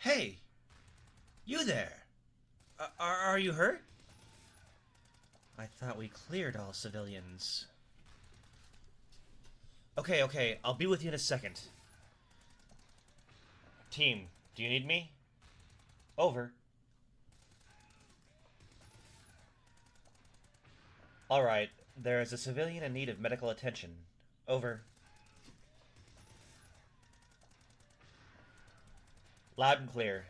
Hey, you there! Are you hurt? I thought we cleared all civilians. Okay, I'll be with you in a second. Team, do you need me? Over. Alright, there is a civilian in need of medical attention. Over. Loud and clear.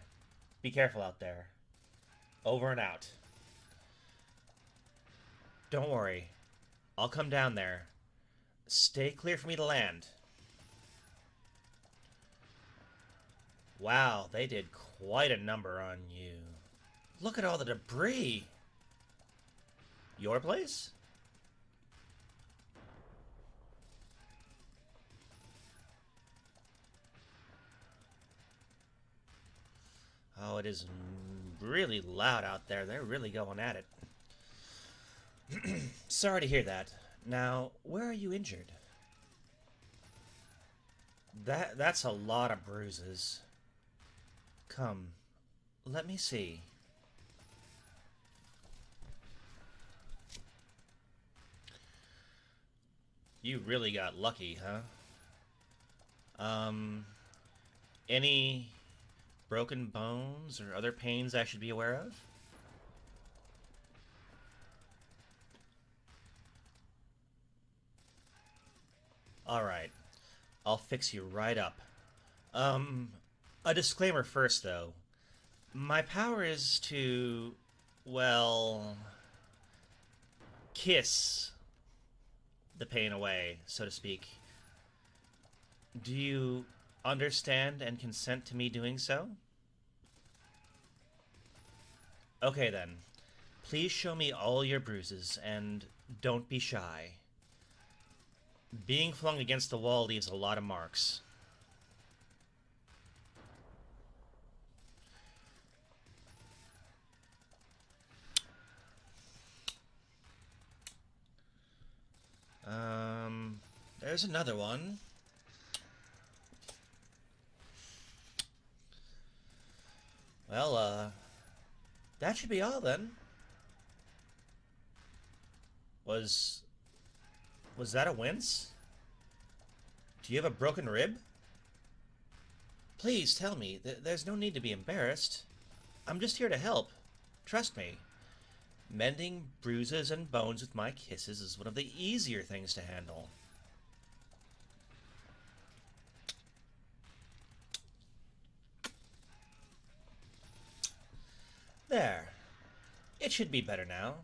Be careful out there. Over and out. Don't worry. I'll come down there. Stay clear for me to land. Wow, they did quite a number on you. Look at all the debris. Your place? Oh, it is really loud out there. They're really going at it. Sorry to hear that. Now, where are you injured? That's a lot of bruises. Come, let me see. You really got lucky, huh? Any broken bones or other pains I should be aware of? Alright, I'll fix you right up. Um, a disclaimer first, though. My power is to, well, kiss the pain away, so to speak. Do you understand and consent to me doing so? Okay, then. Please show me all your bruises, and don't be shy. Being flung against the wall leaves a lot of marks. There's another one. Well, that should be all then. Was... was that a wince? Do you have a broken rib? Please tell me. There's no need to be embarrassed. I'm just here to help. Trust me. Mending bruises and bones with my kisses is one of the easier things to handle. There. It should be better now.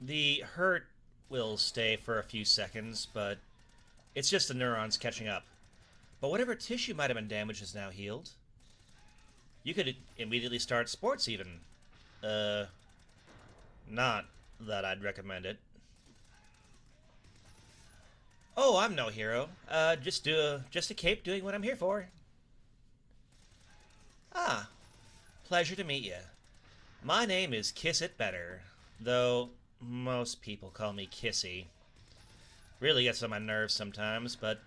The hurt will stay for a few seconds, but it's just the neurons catching up. But whatever tissue might have been damaged is now healed. You could immediately start sports even. Not that I'd recommend it. Oh, I'm no hero. Just a cape doing what I'm here for. Ah, pleasure to meet you. My name is Kiss It Better, though most people call me Kissy. Really gets on my nerves sometimes, but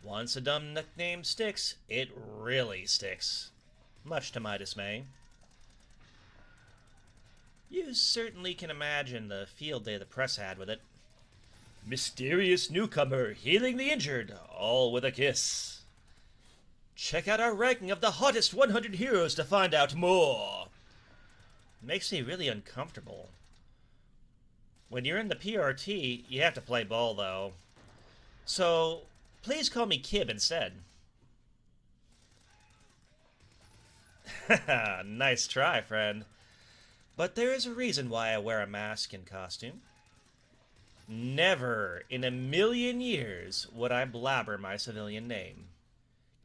once a dumb nickname sticks, it really sticks. Much to my dismay. You certainly can imagine the field day the press had with it. Mysterious newcomer healing the injured, all with a kiss. Check out our ranking of the hottest 100 heroes to find out more. Makes me really uncomfortable. When you're in the PRT, you have to play ball, though. So, please call me Kib instead. Haha, nice try, friend. But there is a reason why I wear a mask and costume. Never in a million years would I blabber my civilian name.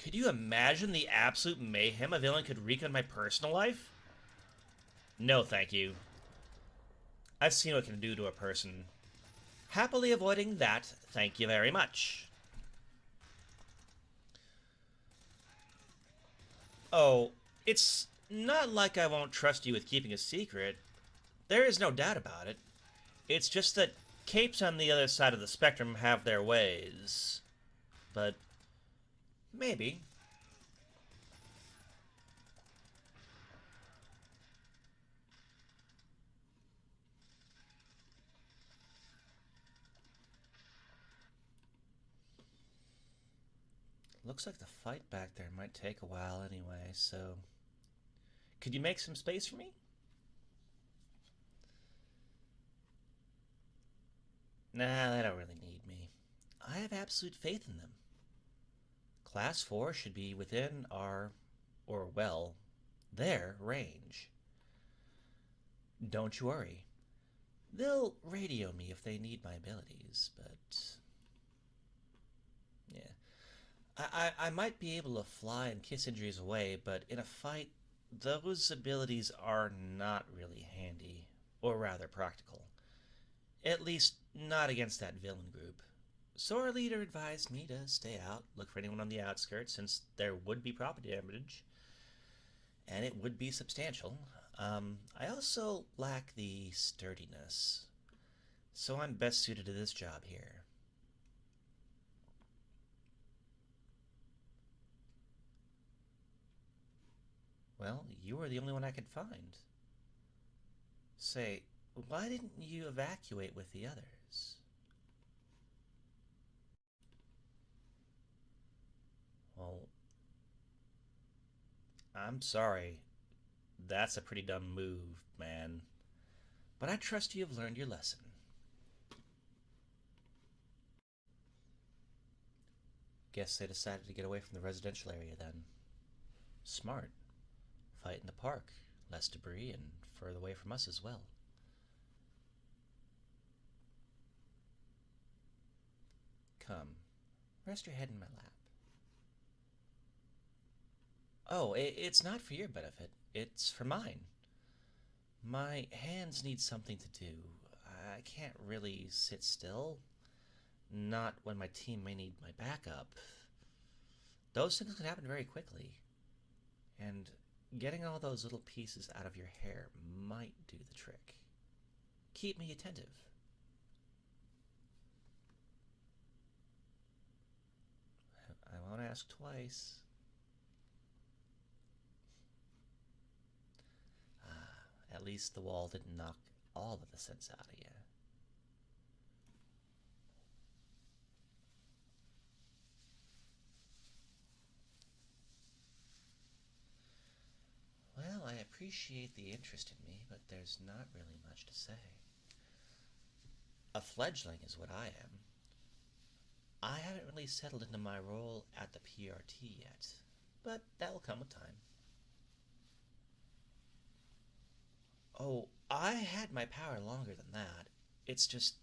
Could you imagine the absolute mayhem a villain could wreak on my personal life? No, thank you. I've seen what it can do to a person. Happily avoiding that, thank you very much. Oh, it's not like I won't trust you with keeping a secret. There is no doubt about it. It's just that capes on the other side of the spectrum have their ways. But maybe. Looks like the fight back there might take a while anyway, so... Could you make some space for me? Nah, they don't really need me. I have absolute faith in them. Class 4 should be within our, or well, their range. Don't you worry. They'll radio me if they need my abilities, but... yeah. I might be able to fly and kiss injuries away, but in a fight, those abilities are not really handy, or rather practical. At least, not against that villain group. So our leader advised me to stay out, look for anyone on the outskirts, since there would be property damage, and it would be substantial. I also lack the sturdiness, so I'm best suited to this job here. Well, you were the only one I could find. Say, why didn't you evacuate with the others? Well, I'm sorry. That's a pretty dumb move, man. But I trust you have learned your lesson. Guess they decided to get away from the residential area then. Smart. Fight in the park. Less debris and further away from us as well. Come. Rest your head in my lap. Oh, it's not for your benefit. It's for mine. My hands need something to do. I can't really sit still. Not when my team may need my backup. Those things can happen very quickly. And getting all those little pieces out of your hair might do the trick. Keep me attentive. I won't ask twice. At least the wall didn't knock all of the sense out of you. Well, I appreciate the interest in me, but there's not really much to say. A fledgling is what I am. I haven't really settled into my role at the PRT yet, but that will come with time. Oh, I had my power longer than that. It's just...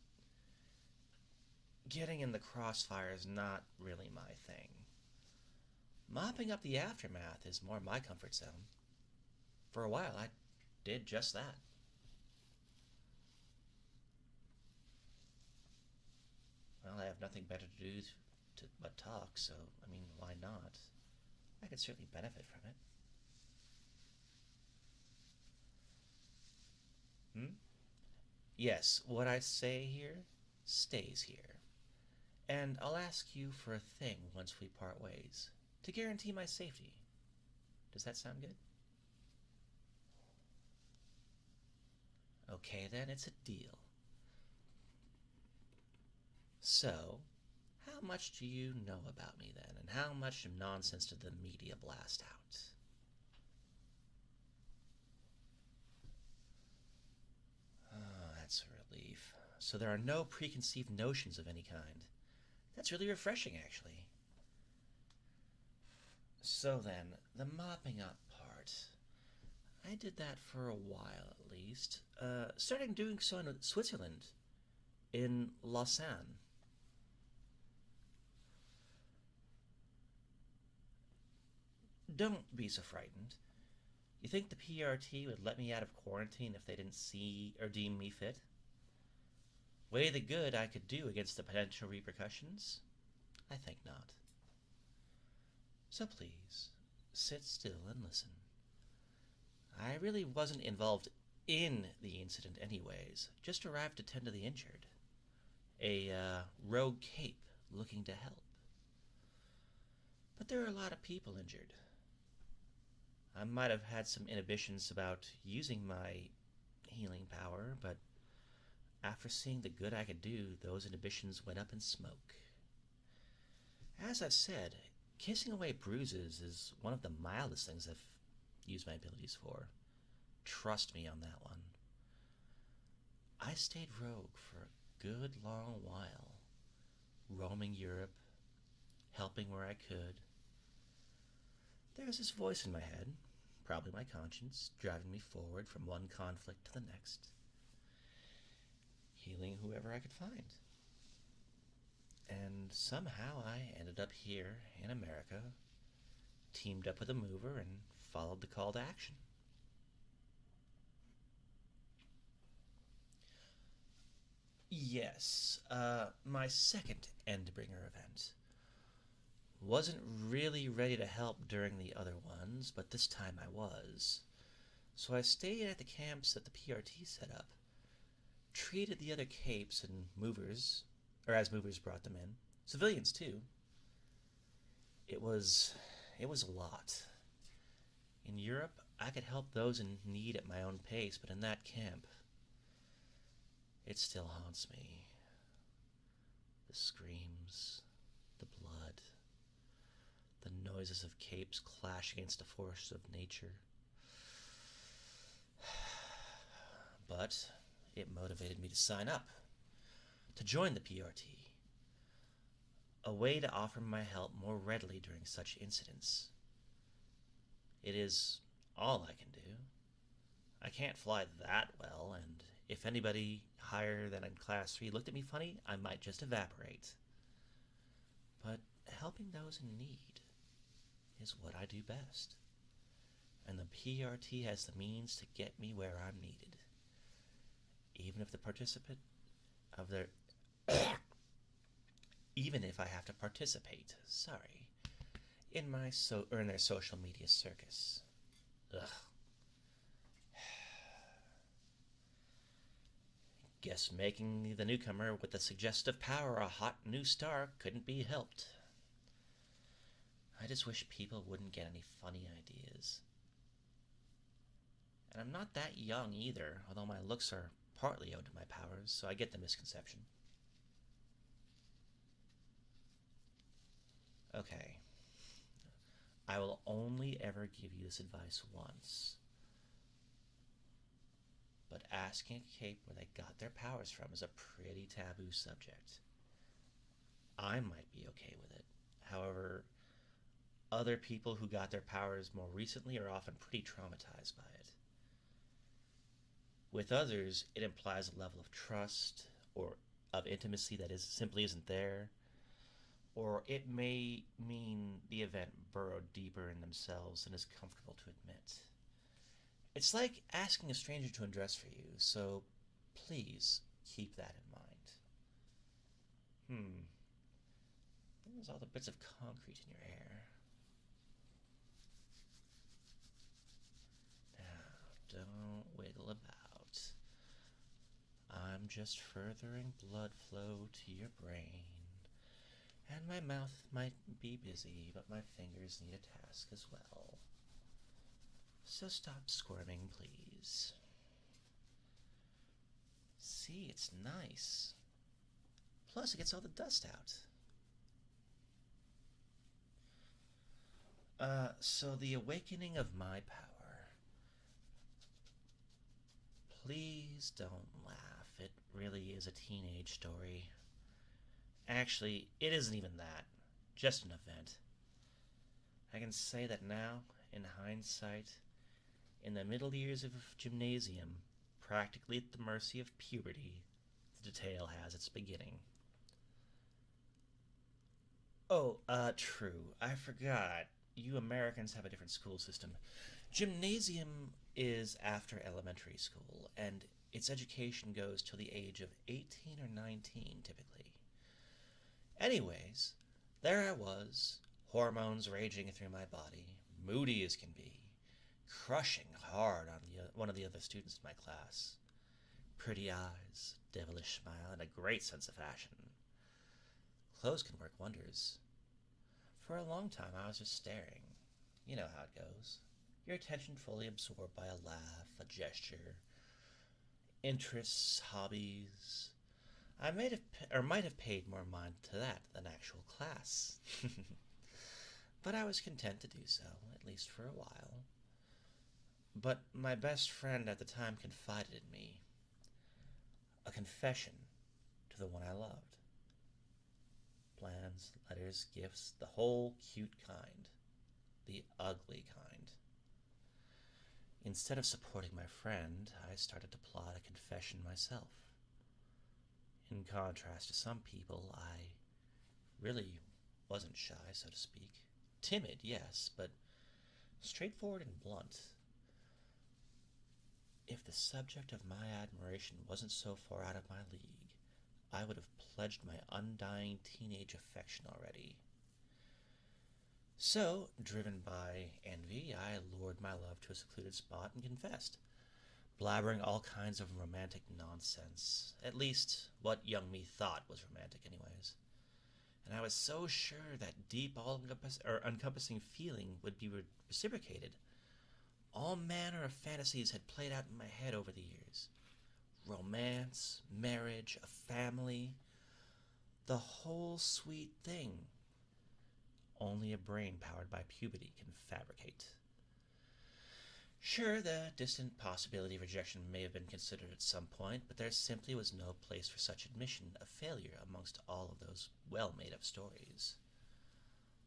getting in the crossfire is not really my thing. Mopping up the aftermath is more my comfort zone. For a while, I did just that. Well, I have nothing better to do but talk, so, I mean, why not? I could certainly benefit from it. Yes, what I say here stays here. And I'll ask you for a thing once we part ways, to guarantee my safety. Does that sound good? Okay then, it's a deal. So, how much do you know about me then, and how much nonsense did the media blast out? Oh, that's a relief. So there are no preconceived notions of any kind. That's really refreshing, actually. So then, the mopping up part. I did that for a while, at least. Starting doing so in Switzerland, in Lausanne. Don't be so frightened. You think the PRT would let me out of quarantine if they didn't see or deem me fit? Weigh the good I could do against the potential repercussions? I think not. So please, sit still and listen. I really wasn't involved in the incident anyways, just arrived to tend to the injured. A rogue cape looking to help. But there are a lot of people injured. I might have had some inhibitions about using my healing power, but after seeing the good I could do, those inhibitions went up in smoke. As I've said, Kissing away bruises is one of the mildest things I've used my abilities for. Trust me on that one. I stayed rogue for a good long while, roaming Europe, helping where I could. There's this voice in my head, probably my conscience, driving me forward from one conflict to the next, healing whoever I could find. And somehow I ended up here in America, teamed up with a mover, and followed the call to action. Yes, my second Endbringer event. Wasn't really ready to help during the other ones, but this time I was. So I stayed at the camps that the PRT set up, treated the other capes and movers, or as movers brought them in, civilians too. It was a lot. In Europe, I could help those in need at my own pace, but in that camp, it still haunts me. The screams, the blood, the noises of capes clash against the force of nature. But it motivated me to sign up, to join the PRT. A way to offer my help more readily during such incidents. It is all I can do. I can't fly that well, and if anybody higher than in Class 3 looked at me funny, I might just evaporate. But helping those in need is what I do best. And the PRT has the means to get me where I'm needed. Even if the participant of their... even if I have to participate, in their social media circus. Ugh. Guess making the newcomer with the suggestive power a hot new star couldn't be helped. I just wish people wouldn't get any funny ideas. And I'm not that young either, although my looks are partly owed to my powers, so I get the misconception. Okay. I will only ever give you this advice once. But asking a cape where they got their powers from is a pretty taboo subject. I might be okay with it. However, other people who got their powers more recently are often pretty traumatized by it. With others, it implies a level of trust or of intimacy that simply isn't there. Or it may mean the event burrowed deeper in themselves than is comfortable to admit. It's like asking a stranger to undress for you, so please keep that in mind. There's all the bits of concrete in your hair. Now, don't wiggle about. I'm just furthering blood flow to your brain. And my mouth might be busy, but my fingers need a task as well. So stop squirming, please. See, it's nice. Plus, it gets all the dust out. So the awakening of my power. Please don't laugh. It really is a teenage story. Actually, it isn't even that. Just an event. I can say that now, in hindsight, in the middle years of gymnasium, practically at the mercy of puberty, the tale has its beginning. Oh, true. I forgot. You Americans have a different school system. Gymnasium is after elementary school, and its education goes till the age of 18 or 19, typically. Anyways, there I was, hormones raging through my body, moody as can be, crushing hard on one of the other students in my class. Pretty eyes, devilish smile, and a great sense of fashion. Clothes can work wonders. For a long time I was just staring. You know how it goes. Your attention fully absorbed by a laugh, a gesture, interests, hobbies. I might have paid more mind to that than actual class. but I was content to do so, at least for a while. But my best friend at the time confided in me a confession to the one I loved. Plans, letters, gifts, the whole cute kind. The ugly kind. Instead of supporting my friend, I started to plot a confession myself. In contrast to some people, I really wasn't shy, so to speak. Timid, yes, but straightforward and blunt. If the subject of my admiration wasn't so far out of my league, I would have pledged my undying teenage affection already. So, driven by envy, I lured my love to a secluded spot and confessed, blabbering all kinds of romantic nonsense, at least what young me thought was romantic anyways. And I was so sure that deep, all-encompassing feeling would be reciprocated. All manner of fantasies had played out in my head over the years. Romance, marriage, a family, the whole sweet thing. Only a brain powered by puberty can fabricate. Sure, the distant possibility of rejection may have been considered at some point, but there simply was no place for such admission of failure amongst all of those well-made-up stories.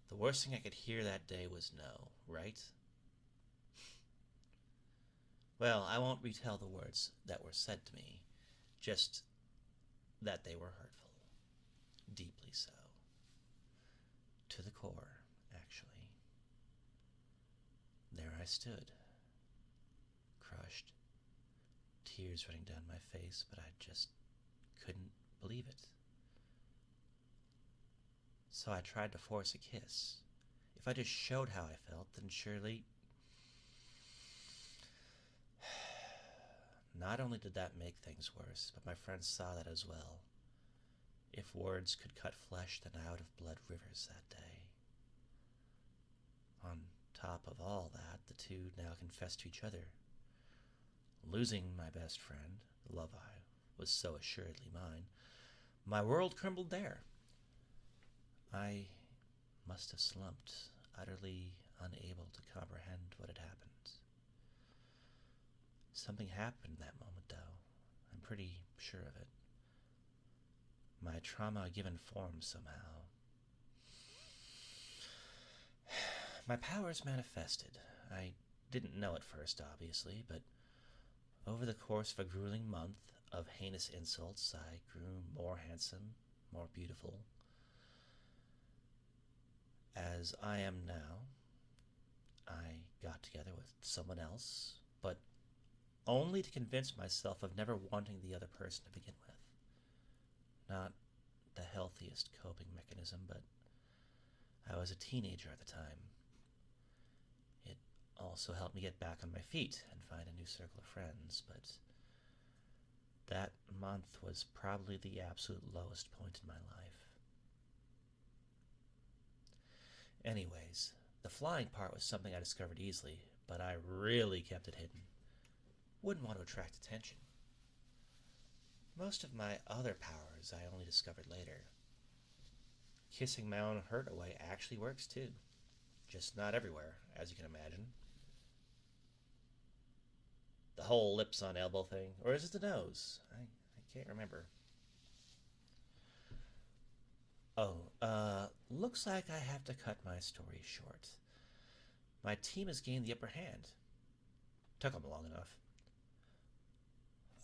The worst thing I could hear that day was no, right? Well, I won't retell the words that were said to me, just that they were hurtful. Deeply so. To the core, actually. There I stood, crushed, tears running down my face, but I just couldn't believe it. So I tried to force a kiss. If I just showed how I felt, then surely... Not only did that make things worse, but my friends saw that as well. If words could cut flesh, then I would have bled rivers that day. On top of all that, the two now confessed to each other. Losing my best friend, the love I was so assuredly mine, my world crumbled there. I must have slumped, utterly unable to comprehend what had happened. Something happened in that moment, though. I'm pretty sure of it. My trauma had given form somehow. My powers manifested. I didn't know at first, obviously, but over the course of a grueling month of heinous insults, I grew more handsome, more beautiful. As I am now, I got together with someone else, but only to convince myself of never wanting the other person to begin with. Not the healthiest coping mechanism, but I was a teenager at the time. It also helped me get back on my feet and find a new circle of friends, but that month was probably the absolute lowest point in my life. Anyways, the flying part was something I discovered easily, but I really kept it hidden. Wouldn't want to attract attention. Most of my other powers I only discovered later. Kissing my own hurt away actually works too. Just not everywhere, as you can imagine. The whole lips on elbow thing, or is it the nose? I can't remember. Oh, looks like I have to cut my story short. My team has gained the upper hand. Took them long enough.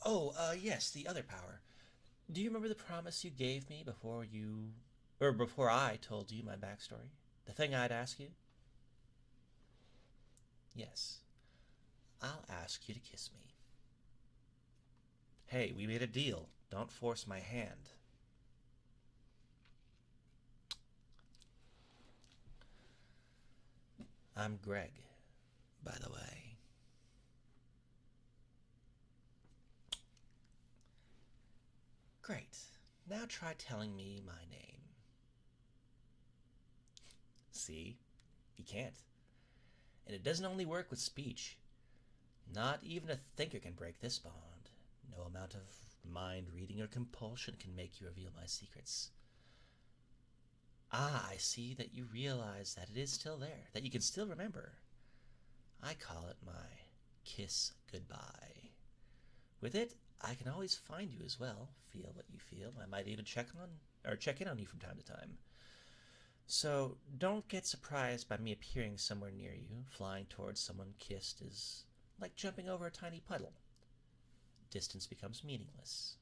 Oh, yes, the other power. Do you remember the promise you gave me before I told you my backstory? The thing I'd ask you? Yes. I'll ask you to kiss me. Hey, we made a deal. Don't force my hand. I'm Greg, by the way. Great. Now try telling me my name. See? You can't. And it doesn't only work with speech. Not even a thinker can break this bond. No amount of mind reading or compulsion can make you reveal my secrets. Ah, I see that you realize that it is still there, that you can still remember. I call it my kiss goodbye. With it, I can always find you as well, feel what you feel. I might even check in on you from time to time. So don't get surprised by me appearing somewhere near you. Flying towards someone kissed is like jumping over a tiny puddle. Distance becomes meaningless.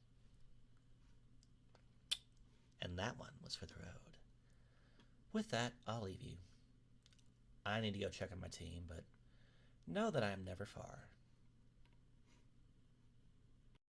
And that one was for the road. With that, I'll leave you. I need to go check on my team, but know that I am never far.